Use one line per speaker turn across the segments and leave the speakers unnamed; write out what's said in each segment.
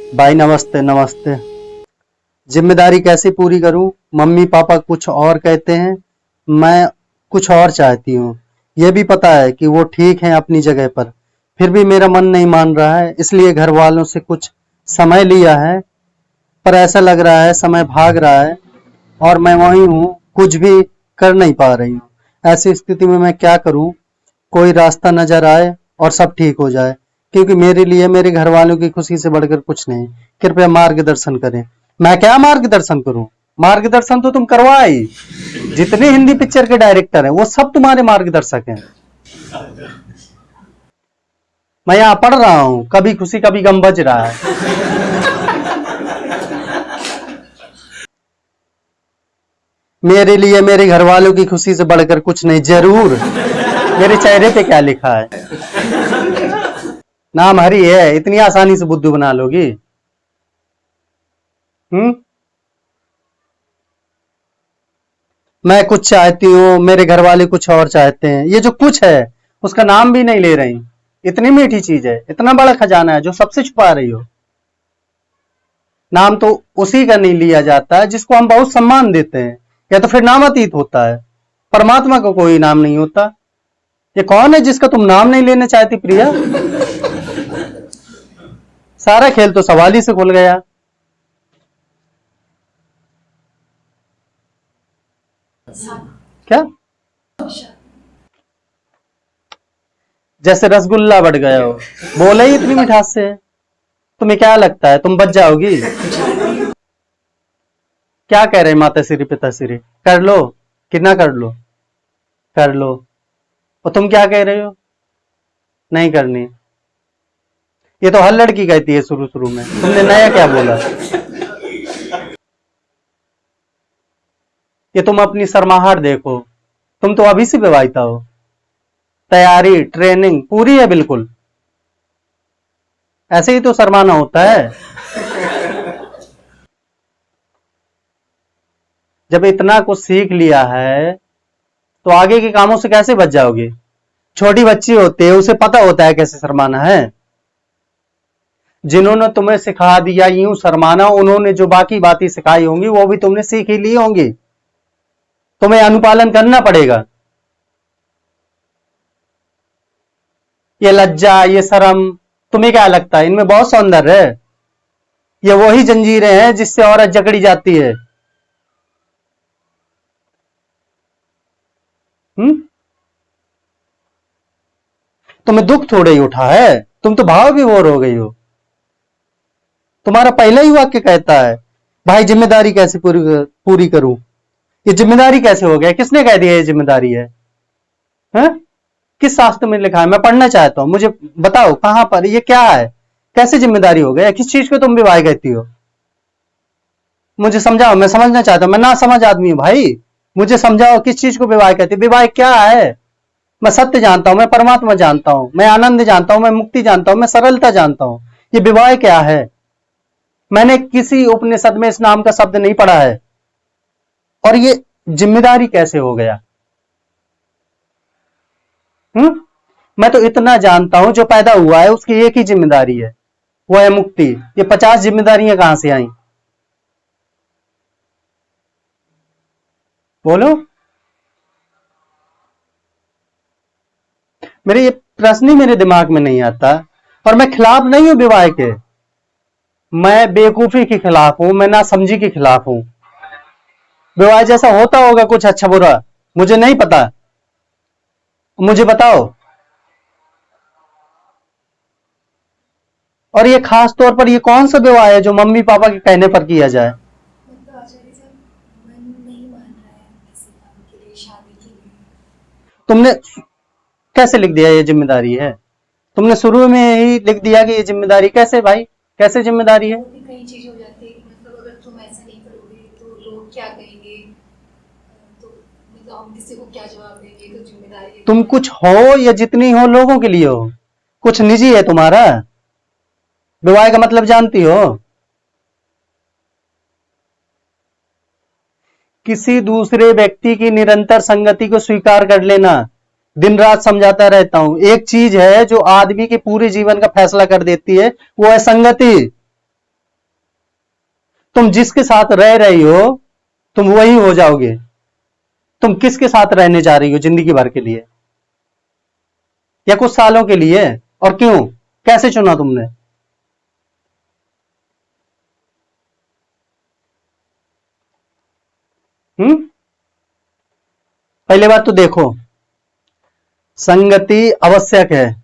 भाई नमस्ते नमस्ते। जिम्मेदारी कैसे पूरी करूं? मम्मी पापा कुछ और कहते हैं, मैं कुछ और चाहती हूँ। ये भी पता है कि वो ठीक हैं अपनी जगह पर, फिर भी मेरा मन नहीं मान रहा है, इसलिए घर वालों से कुछ समय लिया है। पर ऐसा लग रहा है समय भाग रहा है और मैं वहीं हूँ, कुछ भी कर नहीं पा रही हूँ। ऐसी स्थिति में मैं क्या करूँ? कोई रास्ता नजर आए और सब ठीक हो जाए, क्योंकि मेरे लिए मेरे घर वालों की खुशी से बढ़कर कुछ नहीं। कृपया मार्गदर्शन करें। मैं क्या मार्गदर्शन करूं? मार्गदर्शन तो तुम करवा ही। जितने हिंदी पिक्चर के डायरेक्टर हैं वो सब तुम्हारे मार्गदर्शक हैं। मैं यहाँ पढ़ रहा हूँ, कभी खुशी कभी गम बज रहा है। मेरे लिए मेरे घर वालों की खुशी से बढ़कर कुछ नहीं, जरूर। मेरे चेहरे पे क्या लिखा है? नाम हरि है, इतनी आसानी से बुद्धू बना लोगी? मैं कुछ चाहती हूँ, मेरे घर वाले कुछ और चाहते हैं। ये जो कुछ है उसका नाम भी नहीं ले रही। इतनी मीठी चीज है, इतना बड़ा खजाना है जो सबसे छुपा रही हो। नाम तो उसी का नहीं लिया जाता जिसको हम बहुत सम्मान देते हैं, या तो फिर नामातीत होता है। परमात्मा का कोई नाम नहीं होता। ये कौन है जिसका तुम नाम नहीं लेना चाहती प्रिया? सारा खेल तो सवाल ही से खुल गया। क्या? जैसे रसगुल्ला बढ़ गया हो, बोले ही इतनी मिठास से। तुम्हें क्या लगता है तुम बच जाओगी? क्या कह रहे माता श्री पिता श्री? कर लो कि ना कर लो? कर लो। और तुम क्या कह रहे हो? नहीं करनी। ये तो हर लड़की कहती है शुरू शुरू में, तुमने नया क्या बोला? ये तुम अपनी शर्माहट देखो, तुम तो अभी से विवाहिता हो। तैयारी ट्रेनिंग पूरी है बिल्कुल। ऐसे ही तो शर्माना होता है। जब इतना कुछ सीख लिया है तो आगे के कामों से कैसे बच जाओगे? छोटी बच्ची होती है, उसे पता होता है कैसे शर्माना है। जिन्होंने तुम्हें सिखा दिया यूं शर्माना, उन्होंने जो बाकी बातें सिखाई होंगी वो भी तुमने सीख ही ली होंगी। तुम्हें अनुपालन करना पड़ेगा। ये लज्जा, ये शर्म, तुम्हें क्या लगता है इनमें बहुत सौंदर्य है? ये वही जंजीरें हैं जिससे औरत जकड़ी जाती है। तुम्हें दुख थोड़े ही उठा है, तुम तो भाव विभोर हो गई हो। तुम्हारा पहला ही वाक्य कहता है, भाई जिम्मेदारी कैसे पूरी करूं? ये जिम्मेदारी कैसे हो गया? किसने कह दिया ये जिम्मेदारी है? हैं? किस शास्त्र में लिखा है? मैं पढ़ना चाहता हूं, मुझे बताओ कहां पर ये क्या है? कैसे जिम्मेदारी हो गया? किस चीज को तुम विवाह कहती हो? मुझे समझाओ, मैं समझना चाहता हूं। मैं ना समझ आदमी हूं भाई, मुझे समझाओ किस चीज को विवाह कहते हैं? विवाह क्या है? मैं सत्य जानता हूं, मैं परमात्मा जानता हूं, मैं आनंद जानता हूं, मैं मुक्ति जानता हूं, मैं सरलता जानता हूं। ये विवाह क्या है? मैंने किसी उपनिषद में इस नाम का शब्द नहीं पढ़ा है। और ये जिम्मेदारी कैसे हो गया? मैं तो इतना जानता हूं, जो पैदा हुआ है उसकी एक ही जिम्मेदारी है, वो है मुक्ति। ये 50 जिम्मेदारियां कहां से आई? बोलो। मेरे ये प्रश्न ही मेरे दिमाग में नहीं आता। और मैं खिलाफ नहीं हूं विवाह के, मैं बेवकूफी के खिलाफ हूं, मैं ना समझी के खिलाफ हूं। विवाह जैसा होता होगा कुछ अच्छा बुरा, मुझे नहीं पता। मुझे बताओ। और ये खास तौर पर ये कौन सा विवाह है जो मम्मी पापा के कहने पर किया जाए? तुमने कैसे लिख दिया ये जिम्मेदारी है? तुमने शुरू में ही लिख दिया कि ये जिम्मेदारी। कैसे भाई, कैसे जिम्मेदारी है?
कई चीज हो जाती है, मतलब अगर तुम ऐसा नहीं करोगे तो लोग क्या कहेंगे, तो मतलब हम किसी को क्या जवाब देंगे, तो जिम्मेदारी है।
तुम कुछ हो या जितनी हो लोगों के लिए हो, कुछ निजी है तुम्हारा। विवाह का मतलब जानती हो? किसी दूसरे व्यक्ति की निरंतर संगति को स्वीकार कर लेना। दिन रात समझाता रहता हूं, एक चीज है जो आदमी के पूरे जीवन का फैसला कर देती है, वो है संगति। तुम जिसके साथ रह रही हो तुम वही हो जाओगे। तुम किसके साथ रहने जा रही हो जिंदगी भर के लिए, या कुछ सालों के लिए? और क्यों, कैसे चुना तुमने? पहले बात तो देखो, संगति आवश्यक है,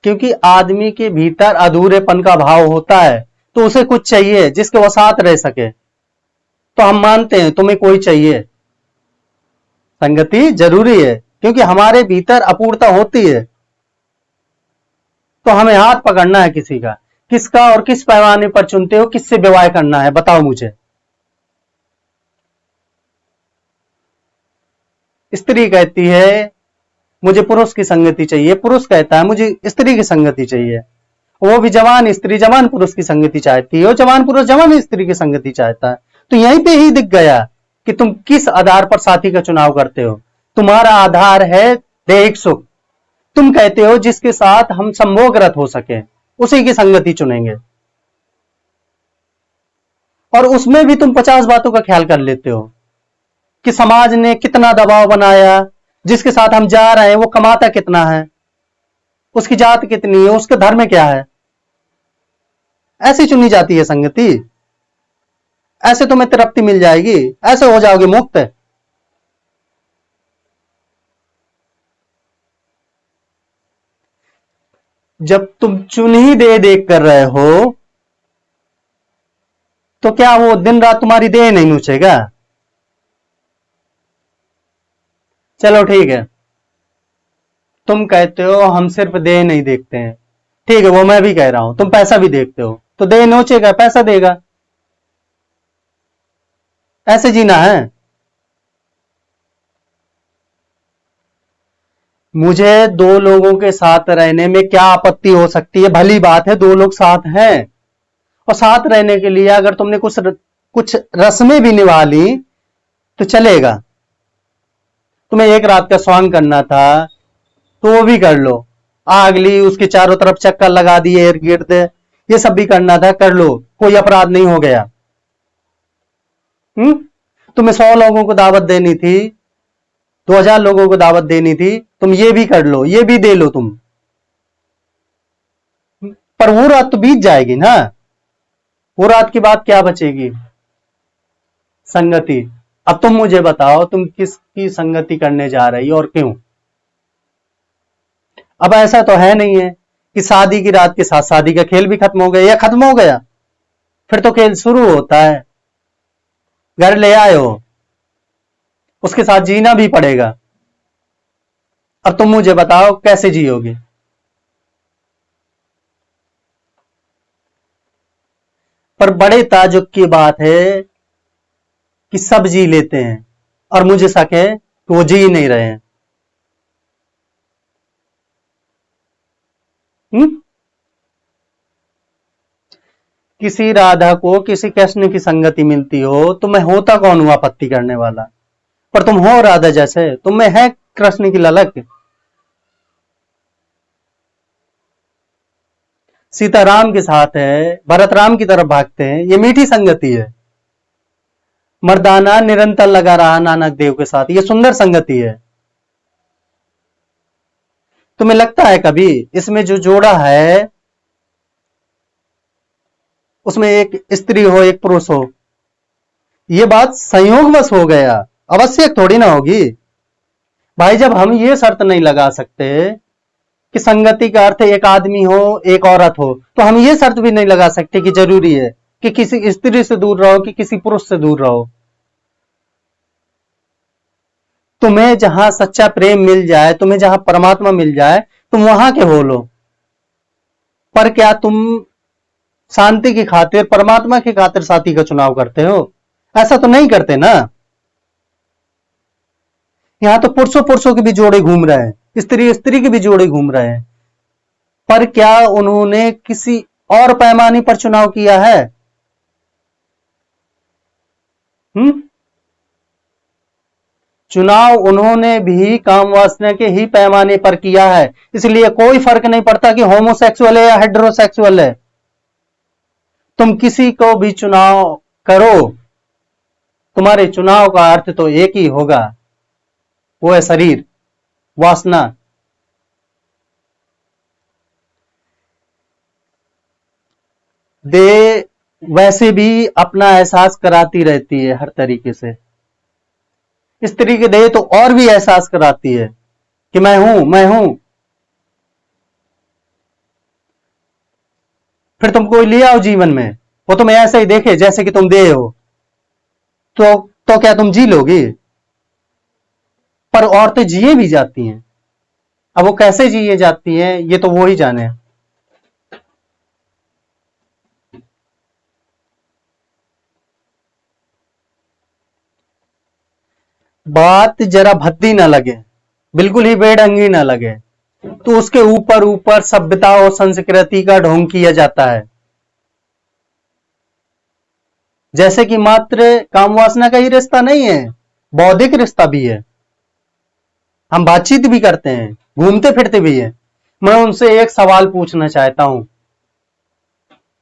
क्योंकि आदमी के भीतर अधूरेपन का भाव होता है, तो उसे कुछ चाहिए जिसके वो साथ रह सके। तो हम मानते हैं तुम्हें कोई चाहिए, संगति जरूरी है, क्योंकि हमारे भीतर अपूर्णता होती है। तो हमें हाथ पकड़ना है किसी का, किसका और किस पैमाने पर चुनते हो, किससे विवाह करना है, बताओ मुझे। स्त्री कहती है मुझे पुरुष की संगति चाहिए, पुरुष कहता है मुझे स्त्री की संगति चाहिए। वो भी जवान स्त्री जवान पुरुष की संगति चाहती है, और जवान पुरुष जवान स्त्री की संगति चाहता है। तो यहीं पे ही दिख गया कि तुम किस आधार पर साथी का चुनाव करते हो। तुम्हारा आधार है दैहिक सुख। तुम कहते हो जिसके साथ हम संभोगरत हो सके उसी की संगति चुनेंगे, और उसमें भी तुम 50 बातों का ख्याल कर लेते हो कि समाज ने कितना दबाव बनाया, जिसके साथ हम जा रहे हैं वो कमाता कितना है, उसकी जात कितनी है, उसका धर्म क्या है। ऐसी चुनी जाती है संगति, ऐसे तुम्हें तृप्ति मिल जाएगी, ऐसे हो जाओगे मुक्त। जब तुम चुन ही दे देख कर रहे हो तो क्या वो दिन रात तुम्हारी देह नहीं नोचेगा? चलो ठीक है, तुम कहते हो हम सिर्फ देह नहीं देखते हैं, ठीक है, वो मैं भी कह रहा हूं। तुम पैसा भी देखते हो, तो देह नोचेगा, पैसा देगा। ऐसे जीना है। मुझे दो लोगों के साथ रहने में क्या आपत्ति हो सकती है? भली बात है, दो लोग साथ हैं, और साथ रहने के लिए अगर तुमने कुछ रस्में भी निभा ली तो चलेगा। तुम्हें एक रात का स्वांग करना था तो वो भी कर लो, आग ली, उसके चारों तरफ चक्कर लगा दिए इर्द गिर्द, ये सब भी करना था, कर लो, कोई अपराध नहीं हो गया। तुम्हें 100 लोगों को दावत देनी थी, 2000 लोगों को दावत देनी थी, तुम ये भी कर लो, ये भी दे लो तुम। पर वो रात तो बीत जाएगी ना, वो रात की बात क्या बचेगी? संगति। अब तुम मुझे बताओ तुम किसकी संगति करने जा रही हो और क्यों? अब ऐसा तो है नहीं है कि शादी की रात के साथ शादी का खेल भी खत्म हो गया, या खत्म हो गया, फिर तो खेल शुरू होता है। घर ले आए हो, उसके साथ जीना भी पड़ेगा। अब तुम मुझे बताओ कैसे जियोगे? पर बड़े ताजुब की बात है कि सब जी लेते हैं और मुझे शक है कि वो जी नहीं रहे हैं। किसी राधा को किसी कृष्ण की संगति मिलती हो तो मैं होता कौन हूं आपत्ति करने वाला? पर तुम हो राधा जैसे, तुम में है कृष्ण की ललक। सीताराम के साथ है, भरत राम की तरफ भागते हैं, ये मीठी संगति है। मर्दाना निरंतर लगा रहा नानक देव के साथ, ये सुंदर संगति है। तुम्हें लगता है कभी इसमें जो जोड़ा है उसमें एक स्त्री हो एक पुरुष हो? ये बात संयोगवश हो गया, आवश्यक थोड़ी ना होगी भाई। जब हम ये शर्त नहीं लगा सकते कि संगति का अर्थ एक आदमी हो एक औरत हो, तो हम ये शर्त भी नहीं लगा सकते कि जरूरी है कि किसी स्त्री से दूर रहो कि किसी पुरुष से दूर रहो। तुम्हें जहां सच्चा प्रेम मिल जाए, तुम्हें जहां परमात्मा मिल जाए, तुम वहां के हो लो। पर क्या तुम शांति की खातिर, परमात्मा की खातिर साथी का चुनाव करते हो? ऐसा तो नहीं करते ना। यहां तो पुरुषों पुरुषों के भी जोड़े घूम रहे हैं, स्त्री स्त्री के भी जोड़े घूम रहे हैं, पर क्या उन्होंने किसी और पैमाने पर चुनाव किया है? चुनाव उन्होंने भी काम वासना के ही पैमाने पर किया है। इसलिए कोई फर्क नहीं पड़ता कि होमोसेक्सुअल है या हेटेरोसेक्सुअल है। तुम किसी को भी चुनाव करो, तुम्हारे चुनाव का अर्थ तो एक ही होगा, वो है शरीर, वासना। देह वैसे भी अपना एहसास कराती रहती है हर तरीके से। स्त्री की देह तो और भी एहसास कराती है कि मैं हूं, मैं हूं। फिर तुम कोई ले आओ जीवन में, वो तुम्हें ऐसे ही देखे जैसे कि तुम देह हो, तो क्या तुम जी लोगी? पर औरतें जिए भी जाती हैं। अब वो कैसे जिए जाती हैं ये तो वो ही जाने। बात जरा भद्दी ना लगे, बिल्कुल ही बेढंगी ना लगे, तो उसके ऊपर ऊपर सभ्यता और संस्कृति का ढोंग किया जाता है, जैसे कि मात्र काम वासना का ही रिश्ता नहीं है, बौद्धिक रिश्ता भी है। हम बातचीत भी करते हैं, घूमते फिरते भी हैं। मैं उनसे एक सवाल पूछना चाहता हूं,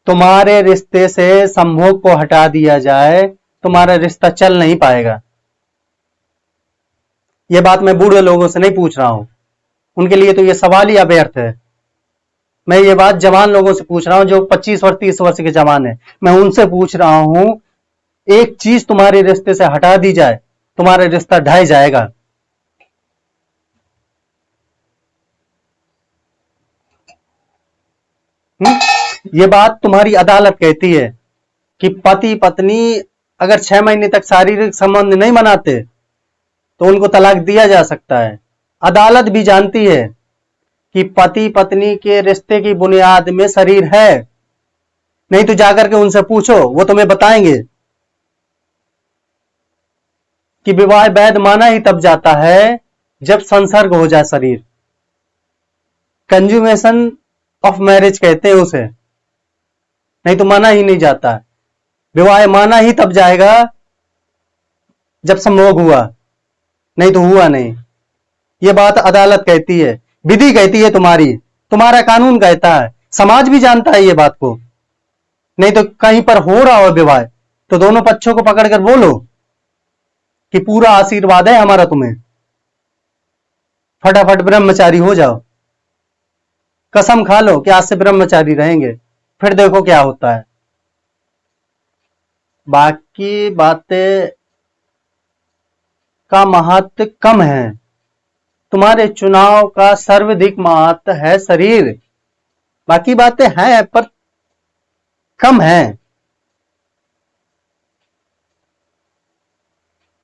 तुम्हारे रिश्ते से संभोग को हटा दिया जाए, तुम्हारा रिश्ता चल नहीं पाएगा। यह बात मैं बूढ़े लोगों से नहीं पूछ रहा हूं, उनके लिए तो यह सवाल ही अव्यर्थ है। मैं ये बात जवान लोगों से पूछ रहा हूं जो 25 वर्ष 30 वर्ष के जवान है। मैं उनसे पूछ रहा हूं, एक चीज तुम्हारे रिश्ते से हटा दी जाए, तुम्हारा रिश्ता ढह जाएगा। ये बात तुम्हारी अदालत कहती है कि पति पत्नी अगर 6 महीने तक शारीरिक संबंध नहीं बनाते तो उनको तलाक दिया जा सकता है। अदालत भी जानती है कि पति पत्नी के रिश्ते की बुनियाद में शरीर है। नहीं तो जाकर के उनसे पूछो, वो तुम्हें बताएंगे कि विवाह वैध माना ही तब जाता है जब संसर्ग हो जाए शरीर। कंज्यूमेशन ऑफ मैरिज कहते हैं उसे, नहीं तो माना ही नहीं जाता। विवाह माना ही तब जाएगा जब संभोग हुआ, नहीं तो हुआ नहीं। ये बात अदालत कहती है, विधि कहती है, तुम्हारा कानून कहता है, समाज भी जानता है ये बात को। नहीं तो कहीं पर हो रहा हो विवाह तो दोनों पक्षों को पकड़कर बोलो कि पूरा आशीर्वाद है हमारा तुम्हें, फटाफट ब्रह्मचारी हो जाओ। कसम खा लो कि आज से ब्रह्मचारी रहेंगे, फिर देखो क्या होता है। बाकी बातें का महत्व कम है, तुम्हारे चुनाव का सर्वाधिक महत्व है शरीर। बाकी बातें हैं पर कम है।